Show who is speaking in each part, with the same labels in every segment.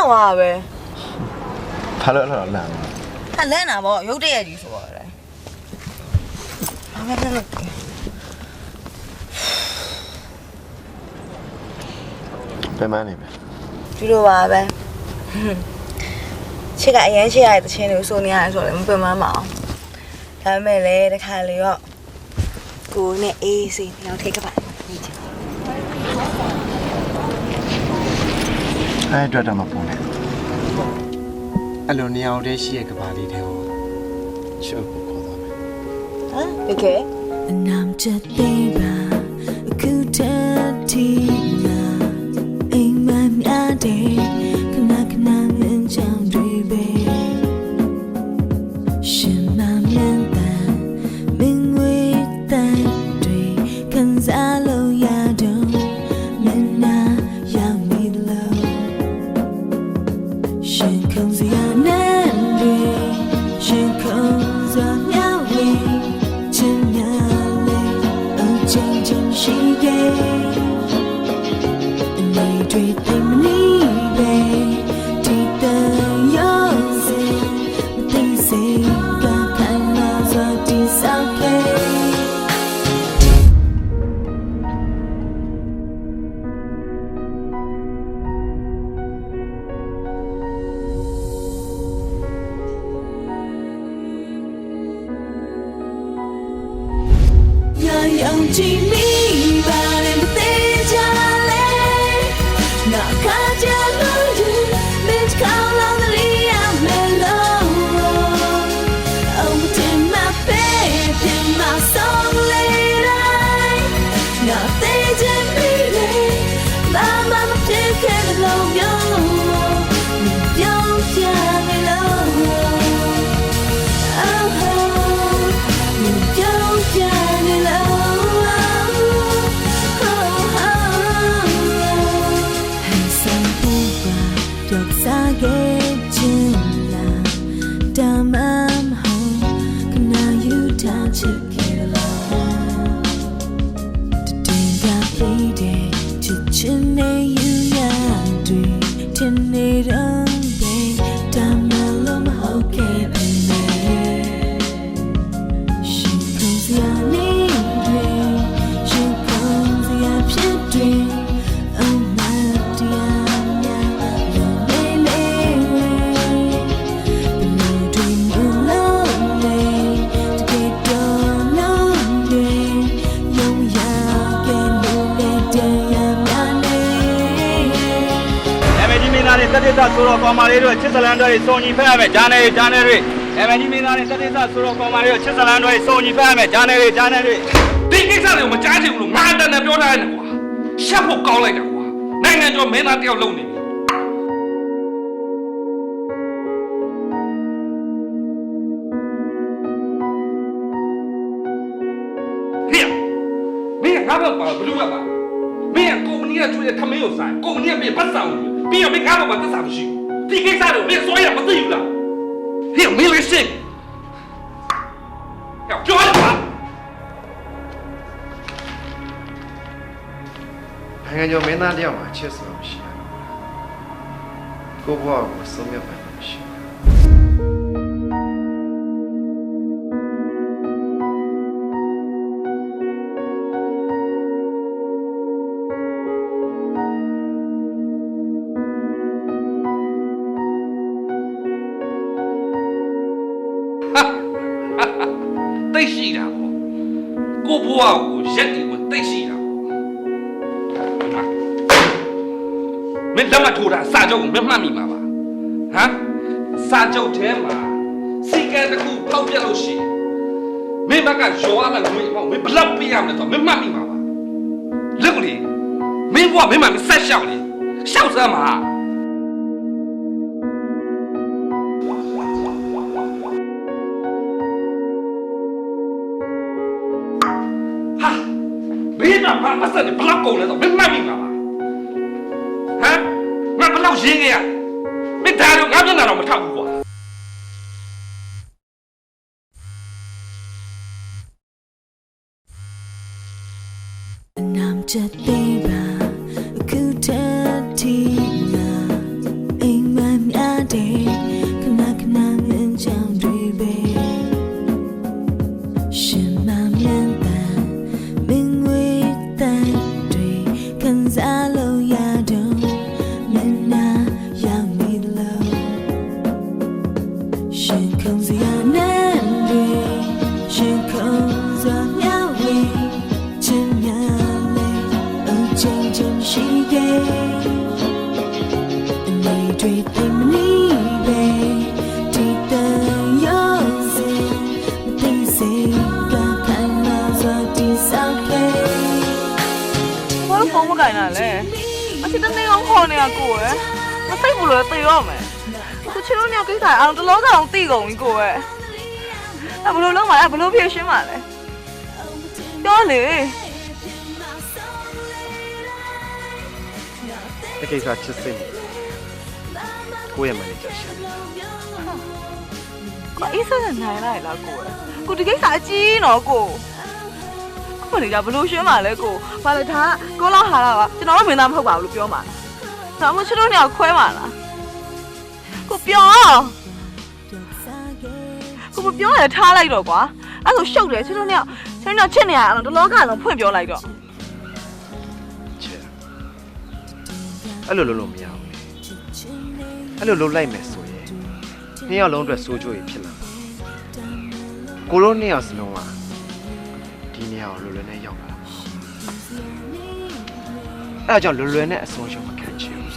Speaker 1: သွားပဲ
Speaker 2: ဘာလို့အဲ့လိုလန့်
Speaker 1: ဟာလန့်တာပေါ့ရုပ်တရက်ကြီးဆိုတော့လေဘာမှမလုပ်
Speaker 2: ပြန်မနေပဲ
Speaker 1: ဒီလိုပါပဲချစ်ကအရင်ချစ်ရတဲ့တခြင်းတွေကိုစိုးနေရတယ်ဆိုတော့မပင်မမအောင်ဒါပေမဲ့လည်းတခါလေတော့ကိုနဲ့အေးစီတယောက်ထိတ်ကပါနေချင်
Speaker 2: အဲ့အတွက်တော့မပုံနဲ့
Speaker 3: အဲ့လိုနေအောင်တည်းရှိရဲ့ကဘာလေးတဲ့ဟော
Speaker 2: ချုပ်ကိုခေါ်သွားမယ်
Speaker 1: ဟမ်โอเค
Speaker 4: နမ်ချက်သေးပါအခုတည်းတီလာအိမ်မများတဲ့ခဏခဏမင်းချောင်းတွေပဲရှင်မမင်းတန်မင်းဝေးတန်တွေခံစားလို့ရတော့မင်းနာရောက်နေလို့ရှင်ခုံစရာနဲ့တွေရှင်ခုံစရာမျှဝေချင်များလေအချင်းချင်းရှိခဲ့နေတွေတိမ်မနီးပဲဒီတန်ရောစေမသိစေကခံလာစွာတိဆောက်ခဲ့ยังที่มีบาร์ในประเทศจาเลน่าข้าจะรู้อยู่เป็นเขาลองเรียกเมโลเอาที่มาเป็นเพียงมาส่งเลยได้น่าเตะจะมีเลยบ้ามาเพียงแค่ลมยงยงจะไม่ลง
Speaker 5: တတိသဆိုတော့ကောင်မလေးတို့ချစ်စလန်တွေစုံညီဖက်ရမယ်ဂျာနယ်တွေMNGမင်းသားတွေတတိသဆိုတော့ကောင်မလေးတို့ချစ်စလန်တွေစုံညီဖက်ရမယ်ဂျာနယ်တွေ
Speaker 6: ဒီကိစ္စတွေကိုမကြားချင်ဘူးလို့ငါတန်တယ်ပြောထားတယ်ကွာရှက်ဖို့ကောင်းလိုက်တာကွာနိုင်ငံကျော်မင်းသားတယောက်လုံနေပြီမင်းငါဘာပါဘလို့ပါမင်းကုမ္ပဏီကကျွေးတဲ့ထမင်းကိုဆိုင်ကုမ္ပဏီကပြင်ပတ်ဆောင်ပြီးတော့မင်းကားပေါ်မှာသက်သာမရှိဘူးဒီကိစ္စတော့မင်းစွဲရမသိဘူးလားဟဲ့မင်းလေးစစ်ပြောရပါ
Speaker 2: နိုင်ငံကျော်မင်းသားတယောက်မှာချစ်စရာမရှိဘူးကိုဘွားကိုဆုံးမြတ်ပိုင်မရှိ
Speaker 6: သိရှိတာပေါ့ကိုဘွားကိုရက်တီကိုသိရှိတာမင်းလက်မထိုးတာစာချုပ်ကိုမမှတ်မိမှာပါဟမ်စာချုပ်ထဲမှာစီကံတစ်ခုဖောက်ပြလို့ရှိရင်မင်းဘက်ကရောရမယ်ငွေပေါ့မင်းဘလောက်ပေးရမလဲဆိုတော့မင်းမှတ်မိမှာပါလက်ကိုလေမင်းဘွားမင်းမဆက်ရှောက်လေရှောက်စမ်းမှာဘာမစတဲ့ဘလောက်ကုန်လဲတော့မမှတ်မိမှာပါဟမ်ငါဘလောက်ရင်းခဲ့ရမင်းဒါတော့ငါမျက်နှာတော့မထောက်ဘူးကွာ
Speaker 4: နမ်ချက်သေးပါအခုတည်းတီလာအိမ်မ
Speaker 1: ဘာလို့ဖုန်းမကင်တာလဲအချစ်တနေအောင်ခေါ်နေတာကိုယ်မစိတ်ဘူးလို့သိရောမယ်အခုချစ်လို့ညောင်ကိစ္စအောင်တလောကောင်သိကုန်ပြီကိုယ်ဘလို့လုံးမလဲဘလို့ဖြည့်ရှင်းပါလဲပြောလေ
Speaker 2: တကိစ္စချစ်စိတ်ကိုရဲ့မန်နေဂျာရှင်
Speaker 1: ကိုအေးစက်နိုင်လိုက်လားကိုဒီကိစ္စအကြီးနော်ကိုမလေးကဘလို့ရှင်းပါလဲကိုဘာလဲဒါကိုလောက်ဟာတာကကျွန်တော်တို့မင်းသားမဟုတ်ပါဘူးလို့ပြောမှာဒါမှမဟုတ်ချစ်လို့ညောင်ခွဲပါလားကိုပြောကိုမပြောရထားလိုက်တော့ကွာအဲ့ဆိုရှုပ်တယ်ချစ်လို့ညောင်ချစ်နေရအောင်တလောကလုံးဖွင့်ပြောလိုက်တော့
Speaker 2: ချစ်အဲ့လိုလုံးမရဘူးအဲ့လိုလုံးလိုက်မယ်ဆိုရင်နှစ်ယောက်လုံးအတွက်စိုးကြိုးရဖြစ်လာကိုတို့နှစ်ယောက်စလုံးကဒီနေရာကိုလွယ်လွယ်နဲ့ရောက်လာအဲ့ဒါကြောင့်လွယ်လွယ်နဲ့အဆုံးရှုံးမခံချင်ဘူး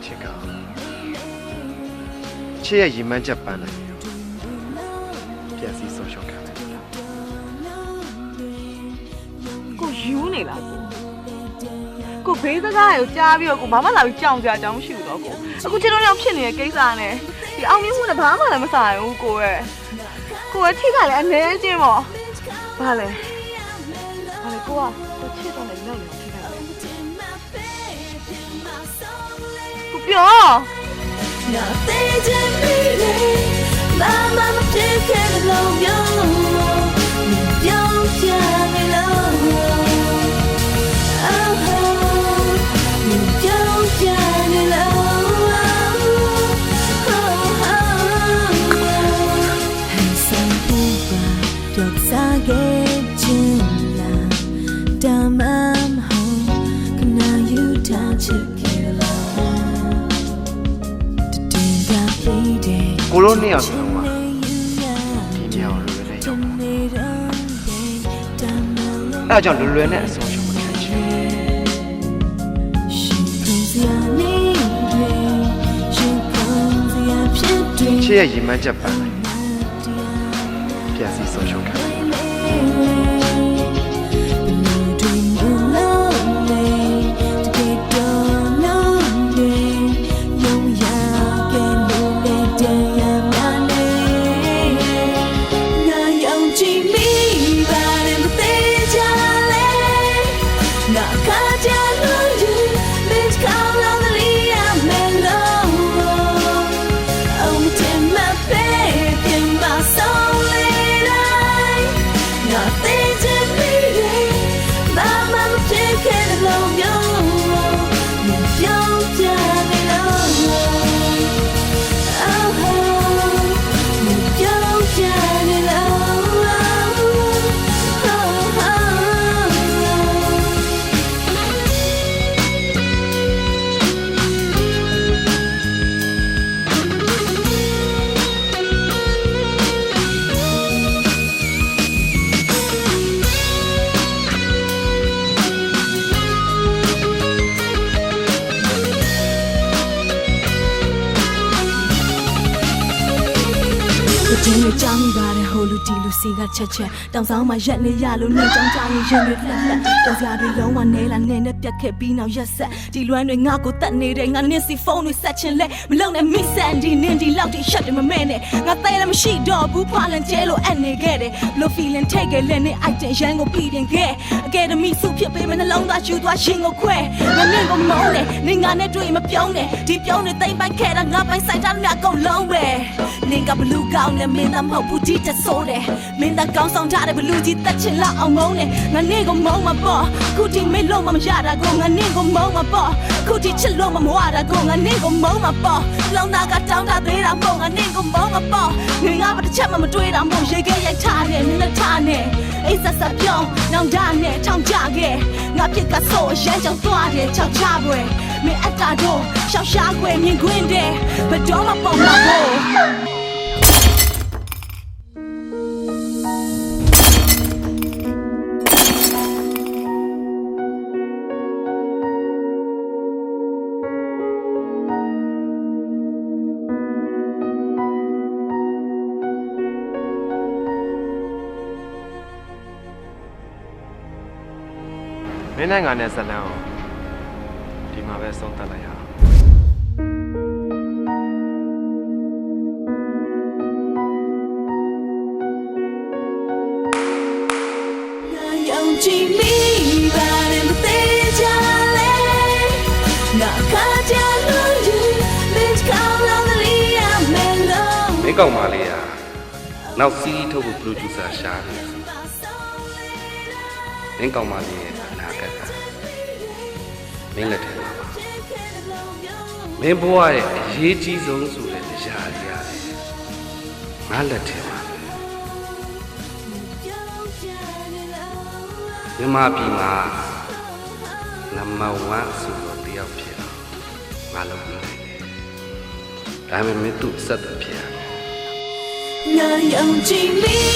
Speaker 2: ချစ်ကချစ်ရဲ့ရီမန်းချက်ပန်းတယ်ပြန်စီဆုံးရှုံးခံတယ်
Speaker 1: ကိုယူနေလားကိုဘေးစကားကိုကြားပြီးတော့ကိုဘာမှလာပြီးကြောင်ကြအကြောင်းမရှိဘူးတော့ကိုအခုချစ်လို့ညောင်ဖြစ်နေတဲ့ကိစ္စနဲ့ဒီအောင်မြင်မှုနဲ့ဘာမှလည်းမဆိုင်ဘူးကိုရဲ့ထိကလည်းအမဲချင်းပေါ့ဘာလဲကိုချစ်တော့လည်းနောက်လည်းထိတာလေကိုပြော
Speaker 4: Nothing to me, Mama, take it along, yo. Yo, young and low. Oh, yo, young and low. Hey, some people don't get you now. Damn, I'm home. Can now you touch it, kill it.
Speaker 2: ကိုတို့နှစ်ယောက်စလုံးကဒီနေရာကိုလွယ်လွယ်နဲ့ရောက်လာအဲ့ဒါကြောင့်လွယ်လွယ်နဲ့အဆုံးရှုံးမခံချင်ချစ်ရဲ့ရီမန်းချက်ပန်းလိုက်ပြန်စီဆုံးရှုံးခံတယ်
Speaker 4: ဒီကြောင်ပါတဲ့ဟိုလူဒီလူစီကချက်ချက်တောင်ဆောင်မှာရက်နေရလို့နေကြောင်ကြရင်ရင်တွေလက်လက်တောင်စရာတွေလုံးဝနဲလာနေနဲ့ပြတ်ခဲ့ပြီးနောက်ရက်ဆက်ဒီလွမ်းတွေငါကိုတတ်နေတဲ့ငါနင်းစီဖုန်းတွေဆက်ချင်လဲမလုံနဲ့မိဆန်ဒီနင်းဒီလောက်တိရှက်တယ်မမဲနဲ့ငါတဲလည်းမရှိတော့ဘူးဖွာလန်ကျဲလို့အပ်နေခဲ့တယ်ဘလို့ feeling ထိတ်ခဲ့လဲနေ item ရန်ကိုပြီးတင်ခဲ့ academy စုဖြစ်ပေးမယ်နှလုံးသားယူသွားရှင်ကိုခွဲငါနင်းကိုမုန်းနဲ့နေငါနဲ့တွေ့မပြုံးနဲ့ဒီပြုံးနေတိမ်ပိုက်ခဲ့တာငါပိုင်ဆိုင်တာငါကုန်လုံးပဲနေကဘလူးကောင်းနဲ့မင်းသားမဟုတ်ဘူးဒီတက်ဆိုးတယ်မင်းသားကောင်းဆောင်ထားတဲ့ဘလူးကြီးတက်ချင်လောက်အောင်မုန်းနဲ့ငါနေကိုမုန်းမှာပေါ့ခုထိမေ့လို့မရတာကိုငါနေကိုမုန်းမှာပေါ့ခုထိချစ်လို့မမဝတာကိုငါနေကိုမုန်းမှာပေါ့လောင်သားကတောင်းတသေးတာမို့ငါနေကိုမုန်းမှာပေါ့ငွေငါဘာတစ်ချက်မှမတွေးတာမို့ရေခဲရိုက်ထားတယ်နင်းနဲ့ထားနဲ့အိတ်ဆက်ဆက်ပြောင်းနောင်တနဲ့ထောင်ကြခဲ့ငါပြစ်ကဆိုးရမ်းကြောင်သွားတယ်ချောက်ချပွဲ Me atado, shao sha kwe mi gwinde, but don't ma pong la bo.
Speaker 2: ချ မင်းနိုင်ငံနဲ့ဇလန်းကိုဒီမှာပဲဆုံးသတ်လိုက်ရအောင်
Speaker 4: ယုံကြည်မိပါနဲ့မသေးကြလေငါခါကြလို့ယူမင်းကောင်းလာလေးရမယ်လို့
Speaker 6: မင်းကောင်မလေးอ่ะနောက်စီးထုတ်ဖို့ producer ရှာနေမင်းကောင်မလေးရဲ့အနာဂတ်ကမင်းလက်ထဲမှာပါမင်းဘဝရဲ့အရေးကြီးဆုံးဆိုတဲ့တရားတွေရတယ်ငါလက်ထဲမှာမြန်မာပြည်မှာနံပါတ်1ဆိုတော့တယောက်ဖြစ်အောင်ငါလုပ်နေတယ်ဒါပေမဲ့မင်းသူ့ဆက်တယ်ဖြစ်ရ
Speaker 4: ငါယုံကြည်မိ